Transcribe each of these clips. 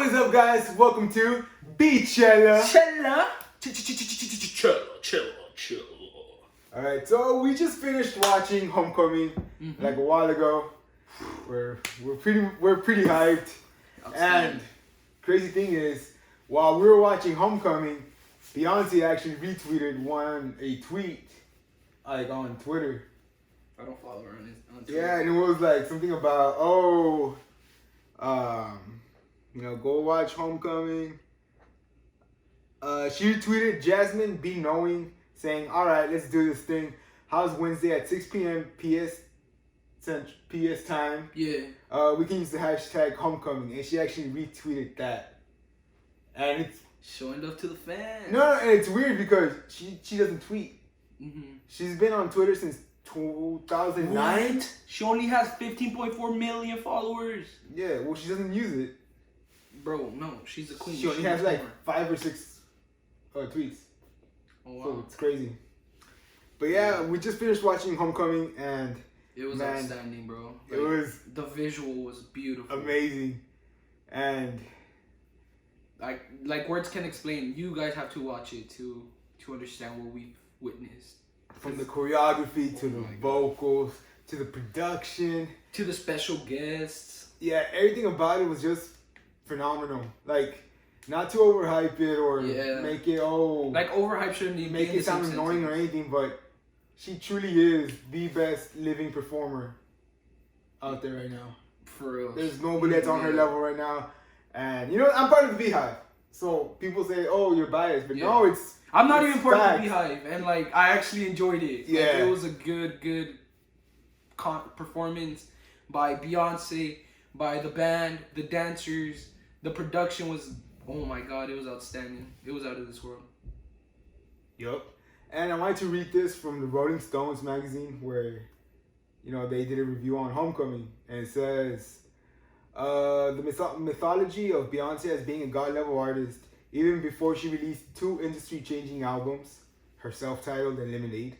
What is up, guys? Welcome to Beychella. Chilla. Alright, so we just finished watching Homecoming like a while ago. We're pretty hyped. And crazy thing is, while we were watching Homecoming, Beyonce actually retweeted a tweet like on Twitter. I don't follow her on Twitter. Yeah, and it was like something about go watch Homecoming. She retweeted Jasmine be knowing, saying, "Alright, let's do this thing. How's Wednesday at 6 p.m. PS time? Yeah. We can use the hashtag Homecoming," and she actually retweeted that. And it's Showing love to the fans. no, and it's weird because she doesn't tweet. Mm-hmm. She's been on Twitter since 2009. What? She only has 15.4 million followers. Yeah, well, she doesn't use it. Bro, no, she's a queen. She only has like 5 or 6 tweets. Oh, wow. So it's crazy. But yeah, we just finished watching Homecoming and It was outstanding, bro. It was the visual was beautiful. Amazing. And like words can explain. You guys have to watch it to understand what we've witnessed. From the choreography to the vocals to the production to the special guests. Yeah, everything about it was just phenomenal. Like, not to overhype it or make it like overhype shouldn't even make it sound annoying or anything, but she truly is the best living performer out there right now. For real. There's nobody that's on her level right now. And you know, I'm part of the Beehive. So people say, "Oh, you're biased," but no, I'm not even part of the Beehive, and like I actually enjoyed it. Yeah, like, it was a good performance by Beyonce, by the band, the dancers. The production was, oh my god, it was outstanding. It was out of this world. Yup. And I wanted to read this from the Rolling Stones magazine, where they did a review on Homecoming, and it says, the mythology of Beyonce as being a god-level artist, even before she released 2 industry-changing albums, her self-titled and Lemonade,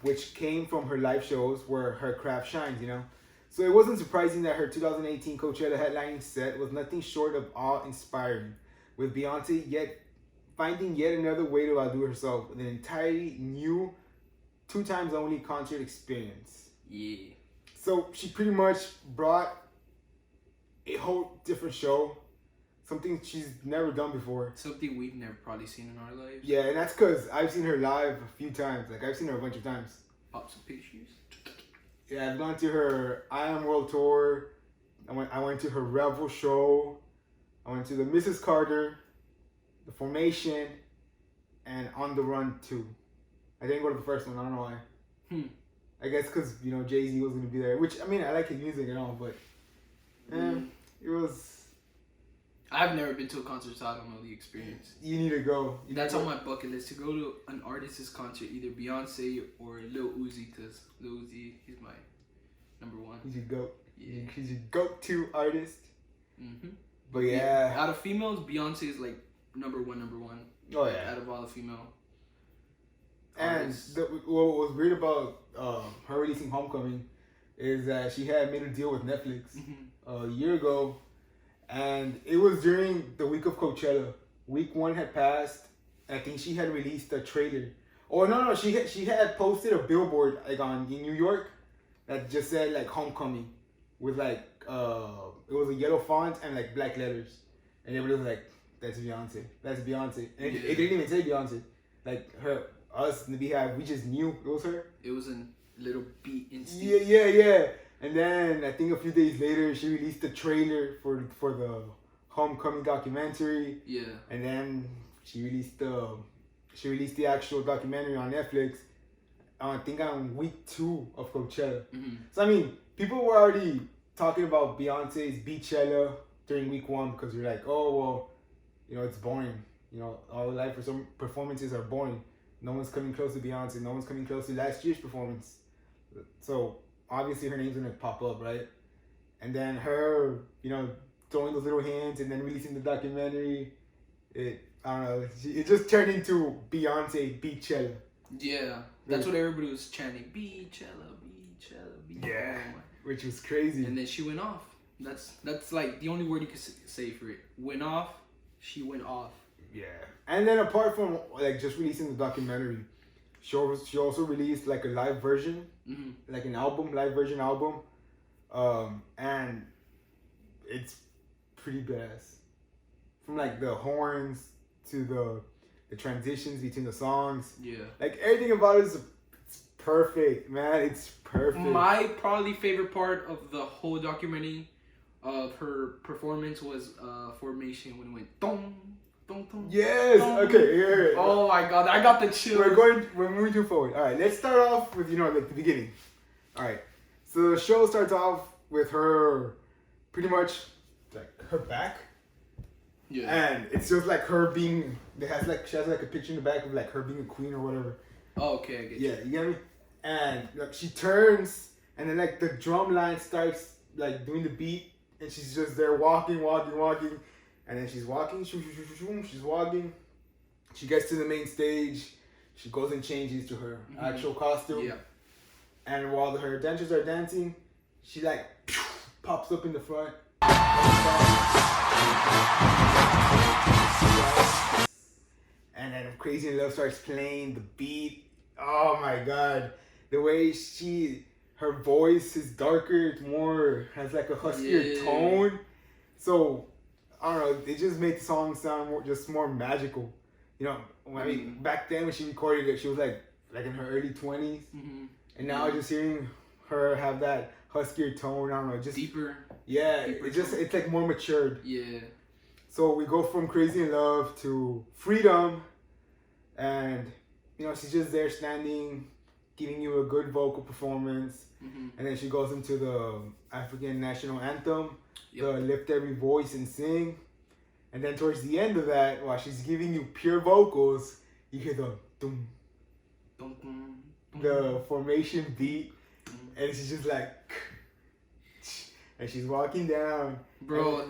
which came from her live shows where her craft shines, So it wasn't surprising that her 2018 Coachella headlining set was nothing short of awe-inspiring, with Beyonce finding yet another way to outdo herself with an entirely new, 2 times only concert experience. Yeah. So she pretty much brought a whole different show, something she's never done before. Something we've never probably seen in our lives. Yeah, and that's because I've seen her live a few times. Like, I've seen her a bunch of times. Pop some pictures. Yeah, I've gone to her I Am World tour. I went to her Revel show. I went to the Mrs. Carter, the Formation, and On the Run 2. I didn't go to the first one. I don't know why. I guess because, Jay-Z was going to be there. Which, I mean, I like his music and all, but it was... I've never been to a concert, so I don't know the experience. You need to go. That's on my bucket list, to go to an artist's concert, either Beyonce or Lil Uzi, because Lil Uzi, he's my number 1. He's your GOAT. Yeah. He's your go-to artist. Mm-hmm. But yeah. Out of females, Beyonce is like number one. Oh yeah. Out of all the female. And what was weird about her releasing Homecoming is that she had made a deal with Netflix a year ago, and it was during the week of Coachella. Week 1 had passed. I think she had released a trailer. Or no, she had posted a billboard like in New York that just said like Homecoming with like it was a yellow font and like black letters, and everybody was like, "That's Beyonce. That's Beyonce." And it didn't even say Beyonce. Like us in the Beehive, we just knew it was her. It was a little beat instinct. Yeah. And then I think a few days later, she released the trailer for the Homecoming documentary. Yeah. And then she released the actual documentary on Netflix. I think on week 2 of Coachella. So I mean, people were already talking about Beyonce's Beychella during week 1 because you're like, oh well, it's boring. All the live performances are boring. No one's coming close to Beyonce. No one's coming close to last year's performance. So obviously her name's gonna pop up, right? And then her, throwing those little hints and then releasing the documentary. I don't know. It just turned into Beyonce Beychella. Yeah, that's what everybody was chanting. Beychella. Yeah, which was crazy. And then she went off. That's like the only word you could say for it. Went off. She went off. Yeah. And then apart from like just releasing the documentary, she also released like a live version, like an album, live version album, and it's pretty badass. From like the horns to the transitions between the songs. Yeah. Like everything about it is it's perfect, man. It's perfect. My probably favorite part of the whole documentary of her performance was Formation when it went dong, dong, dong. Yes. Dong. Okay. Yeah. Oh my god, I got the chills. We're moving too forward. All right. Let's start off with like the beginning. All right. So the show starts off with her, pretty much, like her back. Yeah. And it's just like her being. She has like a picture in the back of like her being a queen or whatever. Oh, okay, I get you. Yeah, you get me? And like she turns and then like the drum line starts like doing the beat and she's just there walking. And then she's walking, she's walking. She gets to the main stage. She goes and changes to her actual costume. Yeah. And while her dancers are dancing, she like pops up in the front. And then Crazy in Love starts playing the beat. Oh my god. The way her voice is darker, it's more, has like a huskier tone. So, I don't know, it just made the song sound more magical. You know, I mean, back then when she recorded it, she was like in her early 20s. And now just hearing her have that huskier tone, I don't know, just deeper. Yeah, deeper it's like more matured. Yeah. So we go from Crazy in Love to Freedom, and you know she's just there standing, giving you a good vocal performance, and then she goes into the African national anthem, the Lift Every Voice and Sing, and then towards the end of that, while she's giving you pure vocals, you hear the dum, Dum, dum, dum, the formation beat, and she's just like, and she's walking down. Bro,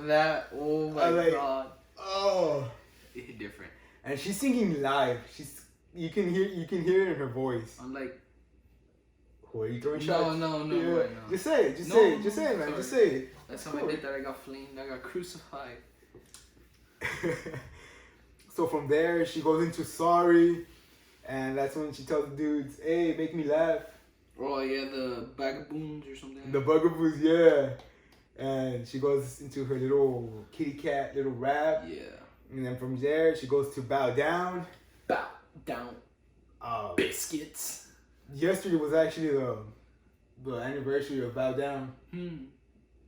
oh my god. Oh. It hit different. And she's singing live. You can hear it in her voice. I'm like, who are you throwing shots? No. Just say it. Just say it, man. Sorry. Just say it. That's how I did that. I got flamed. I got crucified. So from there, she goes into Sorry. And that's when she tells the dudes, hey, make me laugh. Oh, yeah, the Bagaboons or something. The Bugaboos, yeah. And she goes into her little kitty cat little rap. Yeah. And then from there, she goes to Bow Down. Bow Down. Biscuits. Yesterday was actually the anniversary of Bow Down.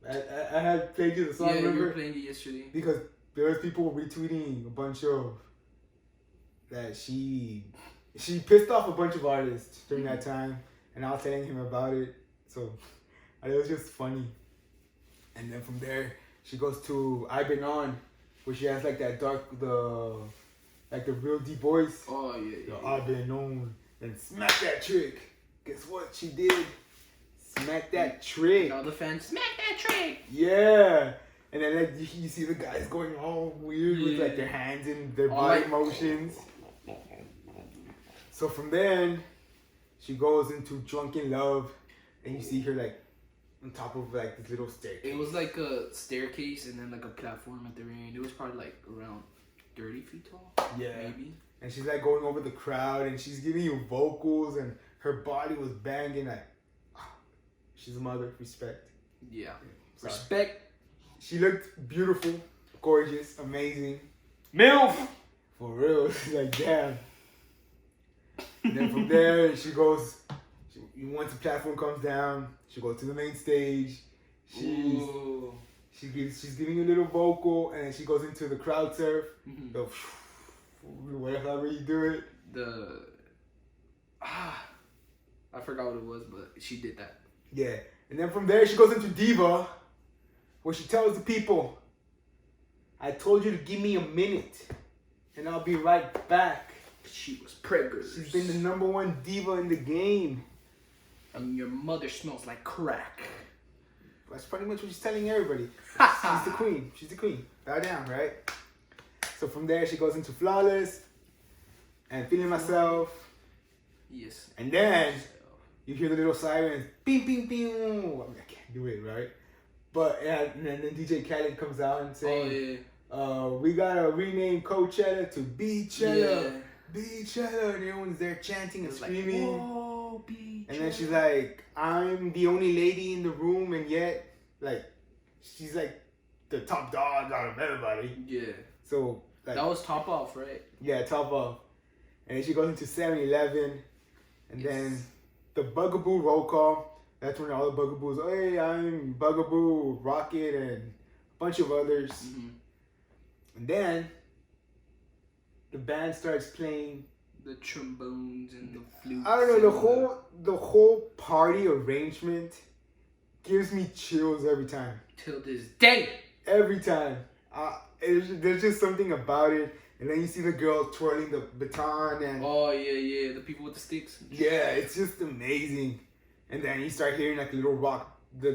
I had played you the song, remember? Yeah, you were playing it yesterday. Because there was people retweeting a bunch of that she pissed off a bunch of artists during that time, and I was telling him about it. So it was just funny. And then from there, she goes to I've Been On, where she has like that the real deep voice. Oh yeah. I've been on, and smack that trick. Guess what she did? Smack that trick. All the fans smack that trick. Yeah. And then like you see the guys going all weird with like their hands and their body motions. So from then, she goes into Drunken Love, and you see her like on top of like this little staircase. It was like a staircase and then like a platform at the end. It was probably like around 30 feet tall. Yeah. Maybe. And she's like going over the crowd, and she's giving you vocals, and her body was banging. Like, she's a mother. Respect. Yeah. Sorry. Respect. She looked beautiful, gorgeous, amazing. MILF. For real. Like, damn. And then from there, she goes. Once the platform comes down, she goes to the main stage. She's giving you a little vocal, and then she goes into the crowd surf. The whatever you do it. I forgot what it was, but she did that. Yeah. And then from there, she goes into Diva, where she tells the people, I told you to give me a minute, and I'll be right back. She was preggers. She's been the #1 diva in the game. And your mother smells like crack. That's pretty much what she's telling everybody. She's the queen. She's the queen. Bow down, right? So from there, she goes into Flawless and Feeling Myself. Yes. And then you hear the little sirens. Bing, bing, bing. I can't do it, right? But and then DJ Khaled comes out and saying, Oh yeah. we gotta rename Coachella to Beychella. Yeah. Beychella, and everyone's there chanting and It's like, screaming. whoa, Beychella. And then she's like, I'm the only lady in the room, and yet, like, she's like the top dog out of everybody. Yeah. So, like, That was top off, right? yeah, top off. And then she goes into 7-Eleven, and then the Bugaboo roll call. That's when all the Bugaboos, hey, I'm Bugaboo, Rocket, and a bunch of others. Mm-hmm. And then the band starts playing The trombones and the flutes. I don't know, the whole party arrangement gives me chills every time. Till this day. Every time. There's just something about it. And then you see the girl twirling the baton and Oh yeah, the people with the sticks. yeah, it's just amazing. And then you start hearing like the little rock The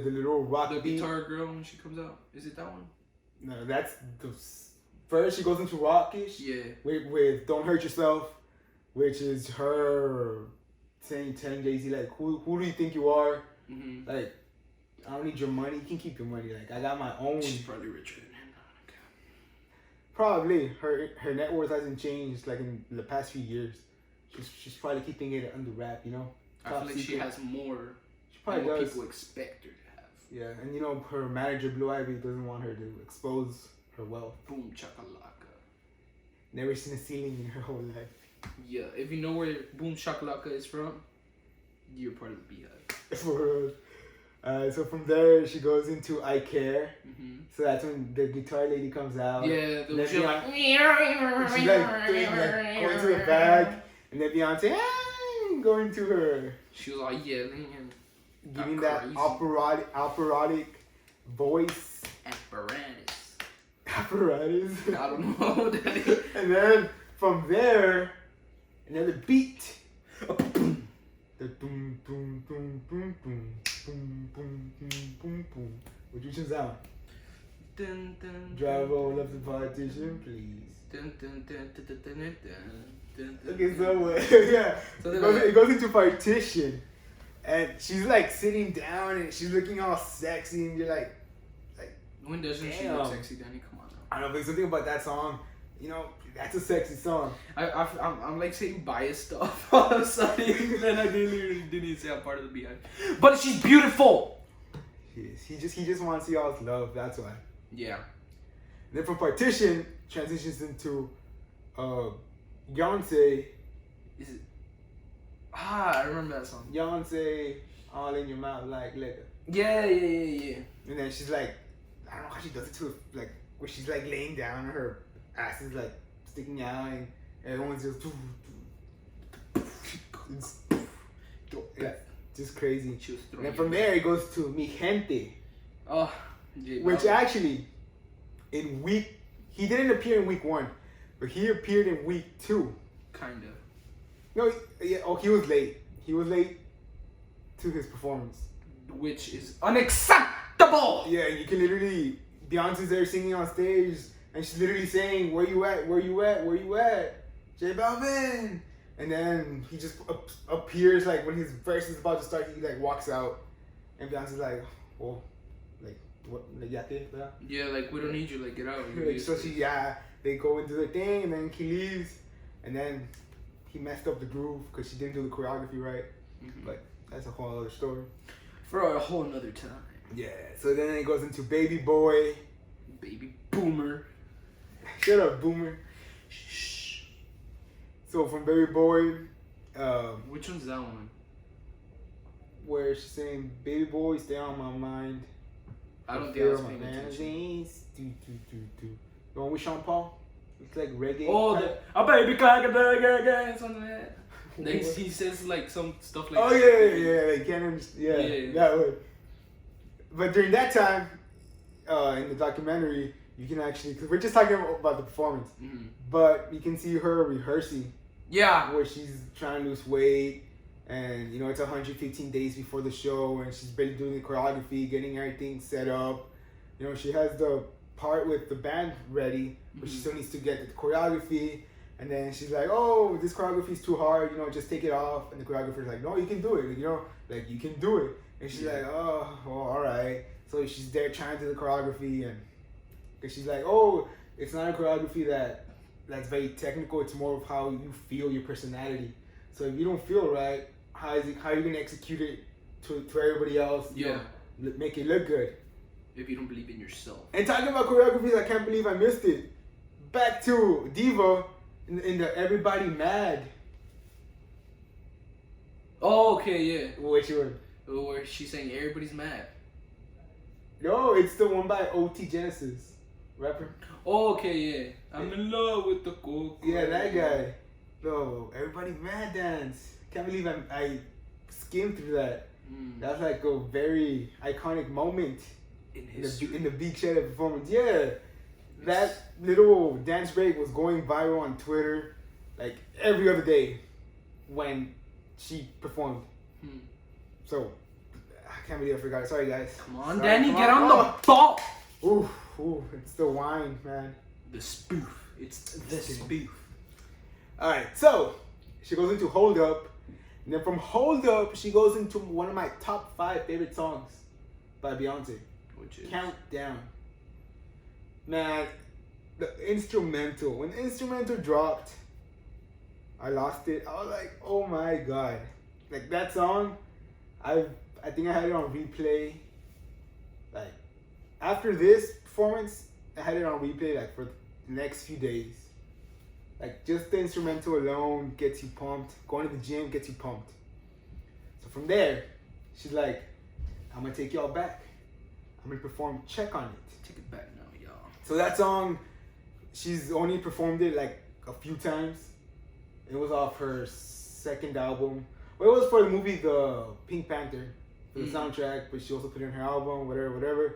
beat. guitar girl when she comes out. Is it that one? No, that's the first she goes into rockish. Yeah. With Don't Hurt Yourself, which is her telling Jay-Z like, who do you think you are? Mm-hmm. Like, I don't need your money. You can keep your money. Like, I got my own. She's probably richer than him. Probably her net worth hasn't changed like in the past few years. She's probably keeping it under wrap, you know. I feel like she has more. She probably than what does. people expect her to have. Yeah, and you know her manager Blue Ivy doesn't want her to expose her wealth. Boom chakalaka. Never seen a ceiling in her whole life. Yeah, if you know where Boom Shakalaka is from, you're part of the Beehive. For real. So from there she goes into I Care. Mm-hmm. So that's when the guitar lady comes out. Yeah, Then she's like, she's like going to the back, and then Beyonce going to her, she was like yelling and giving that operatic voice apparatus. I don't know what that is. And then from there, another beat. The boom boom boom boom boom boom boom boom boom boom. Would you choose that one? Dun, dun, Drive all of the partition, please. dun, dun, dun, dun, dun, dun, dun, dun, Okay, dun. so yeah, So it goes into Partition, and she's like sitting down and she's looking all sexy, and you're like, When doesn't she damn. look sexy, Danny? Come on now. I don't know, but there's something about that song, you know, that's a sexy song. I'm like saying biased stuff all of a sudden, and I didn't even say I'm part of the Beehive. But she's beautiful. He just wants y'all's love, that's why. Yeah. And then from Partition transitions into Beyonce. Is it? I remember that song. Beyonce, all in your mouth like liquor. Yeah. And then she's like, I don't know how she does it too, like where she's like laying down and her ass is like sticking out and everyone's just it's just crazy. She was And throwing then from there it goes to Mi Gente, Oh, J which Balvin. actually he didn't appear in week 1, but he appeared in week 2. Kind of. No, yeah. Oh, he was late. He was late to his performance. Which is unacceptable. Yeah, you can literally Beyonce's there singing on stage, and she's literally saying, "Where you at? Where you at? Where you at? J Balvin." And then he just appears like when his verse is about to start. He like walks out, and Beyonce's like, "Well, like what? Like yate, yeah." Yeah, like we don't need you. Like get out. Like, so they go into the thing, and then he leaves, and then he messed up the groove because she didn't do the choreography right. Mm-hmm. But that's a whole other story. For a whole nother time. Yeah. So then it goes into Baby Boy. Baby boomer. Shut up, Boomer. Shh. So from Baby Boy, Which one's that one? where she's saying, "Baby Boy, stay on my mind." I don't think I was Feel paying my attention. magazines. Do. The one with Sean Paul. It's like reggae. Oh, type. a baby gaga, something like that. Like, he says like some stuff like. Oh that. yeah. Like can't understand. Yeah, Yeah. that would. But during that time, in the documentary, you can actually, because we're just talking about the performance, Mm-hmm. but you can see her rehearsing Yeah. where she's trying to lose weight, and you know it's 115 days before the show, and she's barely doing the choreography, getting everything set up. You know, she has the part with the band ready, but she still needs to get the choreography. And then she's like, "Oh, this choreography is too hard. You know, just take it off." And the choreographer's like, "No, you can do it. You know, like you can do it." And she's like, "Oh, well, all right." So she's there trying to do the choreography, and cause she's like, oh, it's not a choreography that's very technical. It's more of how you feel, your personality. So if you don't feel right, how are you gonna execute it to everybody else? Yeah. Make it look good. If you don't believe in yourself. And talking about choreographies, I can't believe I missed it. Back to Diva in the Everybody Mad. Oh, okay, yeah. Which one? Where she's saying everybody's mad. No, it's the one by OT Genesis, rapper. Oh, okay, yeah. I'm in love with the coco. Yeah, that guy. No, Everybody Mad dance. Can't believe I skimmed through that. That's like a very iconic moment in the Beychella performance. Yeah, that little dance break was going viral on Twitter like every other day when she performed. So I can't believe I forgot. Sorry, guys. Come on, Danny, get on the ball. Ooh, it's the wine, man. The spoof. It's the spoof. All right, so she goes into Hold Up, and then from Hold Up, she goes into one of my top 5 favorite songs by Beyonce, Which is Countdown. Man, the instrumental. When the instrumental dropped, I lost it. I was like, oh my god, like that song. I think I had it on replay. Like after this performance, I had it on replay like for the next few days. Like just the instrumental alone gets you pumped. Going to the gym gets you pumped. So from there, she's like, I'm gonna take y'all back. I'm gonna perform Check on It. Take it back now, y'all. So that song, she's only performed it like a few times. It was off her second album. Well, it was for the movie The Pink Panther, for the soundtrack, but she also put it in her album, whatever.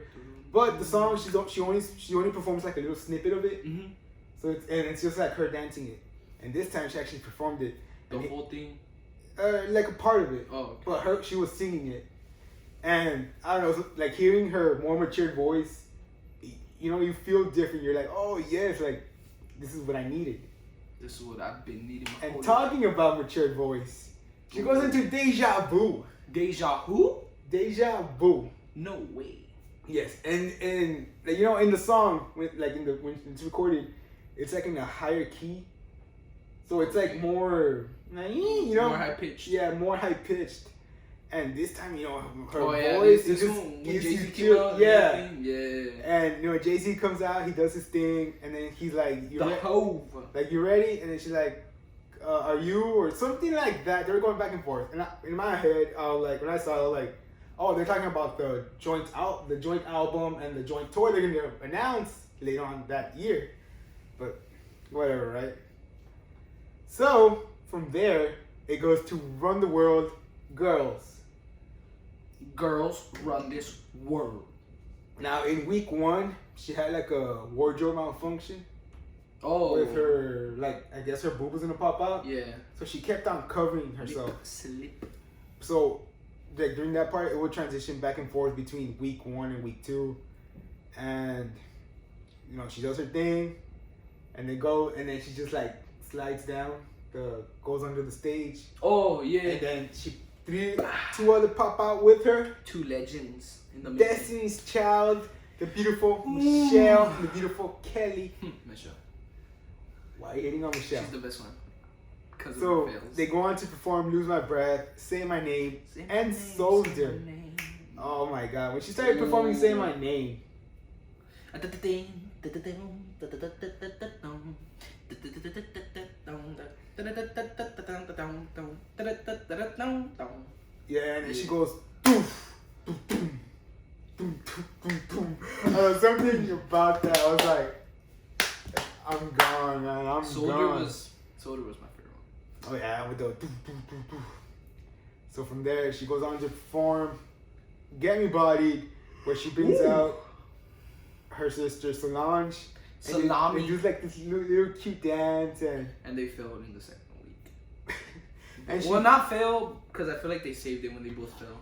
But the song, she only performs like a little snippet of it. So it's just like her dancing it. And this time she actually performed it. The whole thing? Like a part of it. Oh, okay. But she was singing it. And I don't know, like hearing her more matured voice, you know, you feel different. You're like, oh yes, like this is what I needed. This is what I've been needing. And talking about matured voice, she goes into Deja Vu. Deja who? Deja Vu. No way. Yes, and you know, in the song, when it's recorded, it's like in a higher key, so it's like more, you know, more high pitched. Yeah, more high pitched. And this time, you know, her yeah, voice this just one, gives Jay-Z you came chill. out, Yeah. And And you know, Jay-Z comes out, he does his thing, and then he's like, the Hove. Like, you ready? And then she's like, are you? Or something like that. They were going back and forth. And in my head, when I saw it, I was like, oh, they're talking about the joint album and the joint tour they're gonna announce later on that year. But whatever, right? So from there, it goes to Run the World, Girls. Girls run this world. Now in week 1, she had like a wardrobe malfunction. Oh. With her, like, I guess her boob was gonna pop out. Yeah. So she kept on covering herself. Slip. So, like, during that part, it would transition back and forth between week 1 and week 2. And, you know, she does her thing. And then she just, like, slides down, goes under the stage. Oh, yeah. And then two other pop out with her. 2 legends in the middle. Destiny's Child, the beautiful Michelle, and the beautiful Kelly. Michelle. Why are you hating on Michelle? She's the best one. Because So of her fails. they go on to perform Lose My Breath, Say My Name, and Soldier. Oh my god, when she started performing Say My Name. Yeah, and then she goes, doof, doof, doom, doom, doom, doom, doom. Something about that, I was like, I'm gone, man. I'm Soldier gone. Soldier was my favorite one. Oh yeah, with the doof, doof, doof, doof. So from there, she goes on to perform Get Me Bodied, where she brings out her sister Solange. Salami. And they do like this little cute dance, and they failed in the second week. and Well, not failed, because I feel like they saved it when they both fell.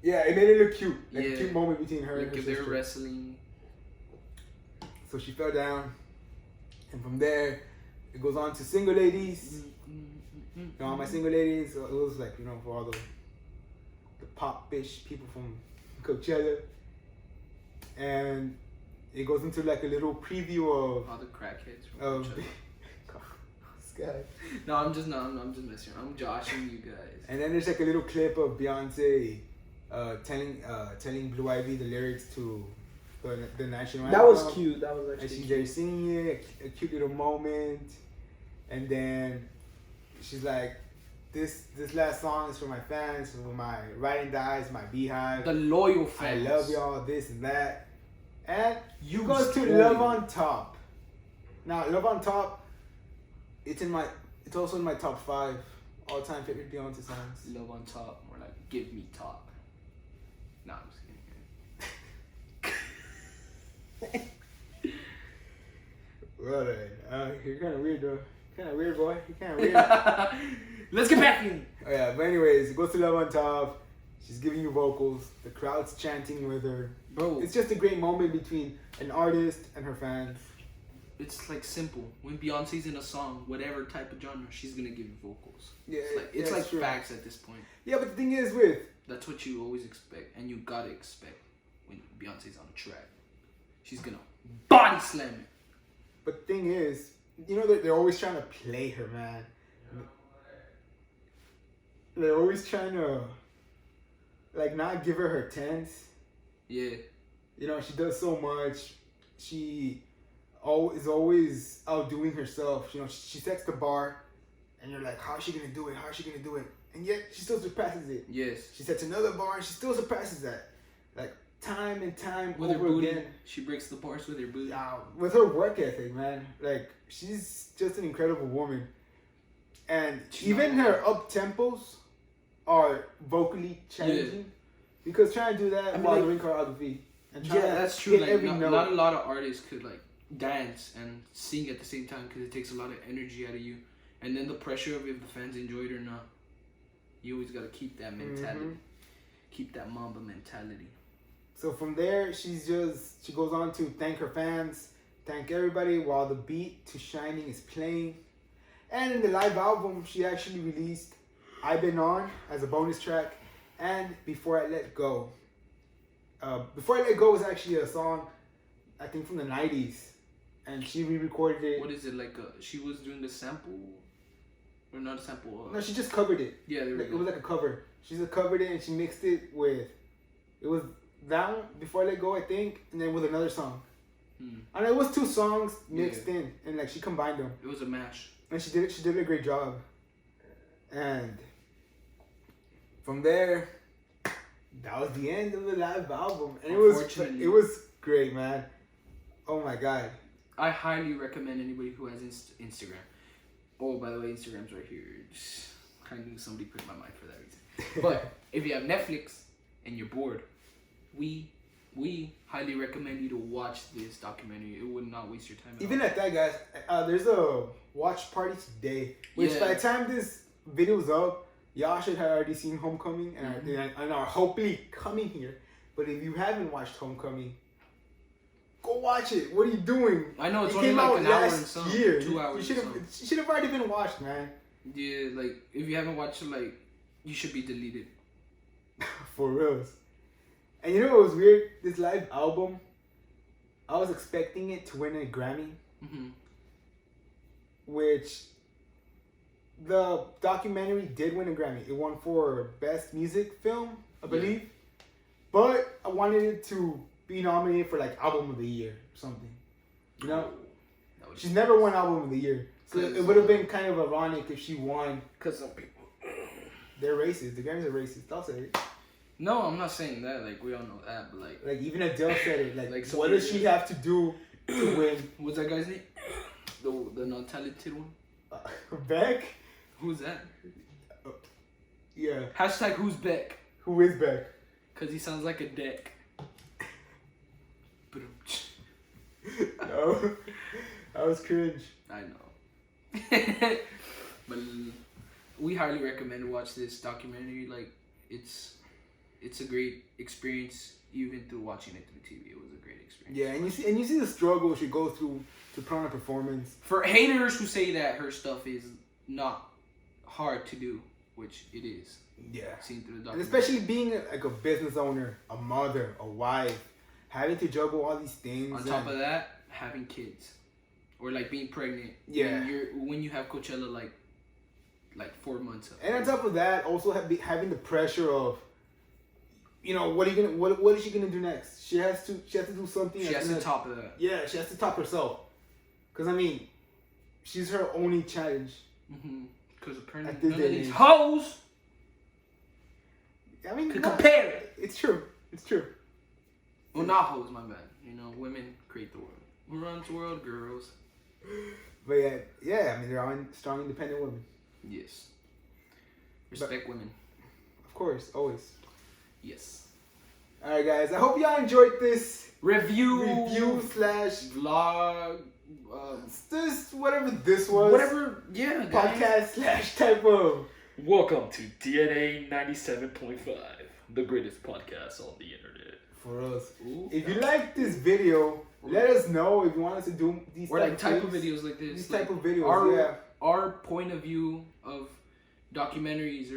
yeah, it made it look cute. Like a Yeah. cute moment between her Like and her if they were sister. wrestling. So she fell down, and from there, it goes on to Single Ladies. You know, all my single ladies, it was like, you know, for all the pop-ish people from Coachella. and it goes into like a little preview All the crackheads from of. Coachella. This guy. No, I'm just messing around. I'm joshing you guys. And then there's like a little clip of Beyonce telling Blue Ivy the lyrics to the national anthem. That was cute. That was And actually she's cute. there singing it, a cute little moment. And then she's like, this last song is for my fans, for my ride and dies, my beehive. The loyal I fans. love y'all, this and that. And you You go to spoiled. Love on Top. Now, Love on Top, it's also in my top 5 all-time favorite Beyonce songs. Love on top, more like give me top. Nah, I'm just kidding. Well, you're kind of weird, though. Kind of weird, boy. You're kind of weird. Let's get back in. Oh, yeah, but anyways, it goes to Love on Top. She's giving you vocals. The crowd's chanting with her. Bro, It's just a great moment between an artist and her fans. it's like simple. When Beyonce's in a song, whatever type of genre, she's gonna give you vocals. Yeah, It's like true. facts at this point. Yeah, but the thing is with... That's what you always expect, and you gotta expect when Beyonce's on a track. She's gonna body slam it. But the thing is, you know, they're always trying to play her, man. They're always trying to, like, not give her tens. Yeah. You know, she does so much. She is always outdoing herself. You know, she sets the bar, and you're like, how is she going to do it? How is she going to do it? And yet, she still surpasses it. Yes. She sets another bar, and she still surpasses that. Like, time and time With her over booty, again. she breaks the bars with her booty. With her work ethic, man. Like, she's just an incredible woman. And even her up tempos are vocally challenging. Because trying to do that while doing choreography. And trying to that's true. hit Like, every note. not a lot of artists could like dance and sing at the same time because it takes a lot of energy out of you. And then the pressure of if the fans enjoy it or not. You always gotta keep that mentality. Mhm. Keep that Mamba mentality. So from there, she goes on to thank her fans, thank everybody while the beat to Shining is playing. And in the live album, she actually released I've Been On as a bonus track and Before I Let Go. Before I Let Go was actually a song, I think from the 90s. And she re-recorded it. What is it like? She was doing a sample, or not a sample? No, she just covered it. Yeah, there we It go. was like a cover. She just covered it and she mixed it with, it was that one, Before I Let Go, I think, and then with another song. And it was 2 songs mixed in, and like she combined them. It was a mash. And she did a great job. And from there, that was the end of the live album. And it was great, man. Oh my god. I highly recommend anybody who has Instagram. Oh, by the way, Instagram's right here. I knew somebody put in my mind for that reason. But if you have Netflix and you're bored, we highly recommend you to watch this documentary. It would not waste your time at Even all. at that, guys, there's a watch party today. Which by the time this video's up, y'all should have already seen Homecoming and are hopefully coming here. But if you haven't watched Homecoming, go watch it. What are you doing? I know it's It only came like out an hour and last some. year. 2 hours. You should have already been watched, man. Yeah, like if you haven't watched it, like you should be deleted. For reals. And you know what was weird? This live album, I was expecting it to win a Grammy, which the documentary did win a Grammy. It won for Best Music Film, I believe. But I wanted it to be nominated for like Album of the Year or something. You know? She's never won Album of the Year. So it would have been kind of ironic if she won. Because some people... They're racist. The Grammys are racist. I'll say it. No, I'm not saying that. Like, we all know that, but like even Adele said it. Like what somebody- does she have to do to win? What's that guy's name? The non-talented one? Beck? Who's that? Yeah. Hashtag who's Beck? Who is Beck? Because he sounds like a deck. No. That was cringe. I know. But we highly recommend to watch this documentary. Like, it's a great experience. Even through watching it through TV, it was a great experience. Yeah, and you see the struggle she goes through to put on a performance. For haters who say that her stuff is not hard to do, which it is. Yeah. Seen through the And documentary. especially being like a business owner, a mother, a wife, having to juggle all these things. On top of that, having kids, or like being pregnant. Yeah. When you have Coachella like 4 months. And on top of that, also having the pressure of, you know, what is she gonna do next? She has to do something. She has to top of that. Yeah, she has to top herself. Cause I mean, she's her only challenge. Because apparently none of these hoes. I mean, could compare it. It's true. It's true. Well, not hoes, my bad. You know, women create the world. Who runs the world? Girls. But yeah. I mean, they're strong, independent women. Yes. Respect women. Of course, always. Yes. All right, guys. I hope y'all enjoyed this review slash vlog. This whatever this was. Whatever. Yeah. Podcast guys. slash type of. Welcome to DNA 97.5, the greatest podcast on the internet. For us. Ooh, if you like this video, let us know if you want us to do these type of videos like this. These type of videos, our point of view of documentaries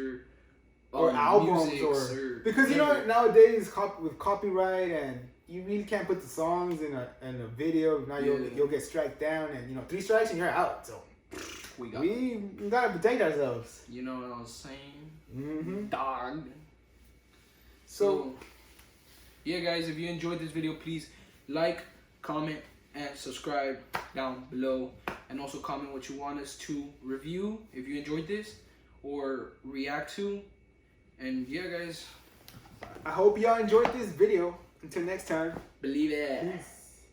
or albums or because you know nowadays with copyright and you really can't put the songs in a video. Now you'll get struck down, and you know 3 strikes and you're out. So we gotta protect ourselves. You know what I was saying? Dog. So yeah, guys, if you enjoyed this video, please like, comment, and subscribe down below, and also comment what you want us to review if you enjoyed this or react to. And yeah, guys, I hope y'all enjoyed this video. Until next time, believe it. Peace.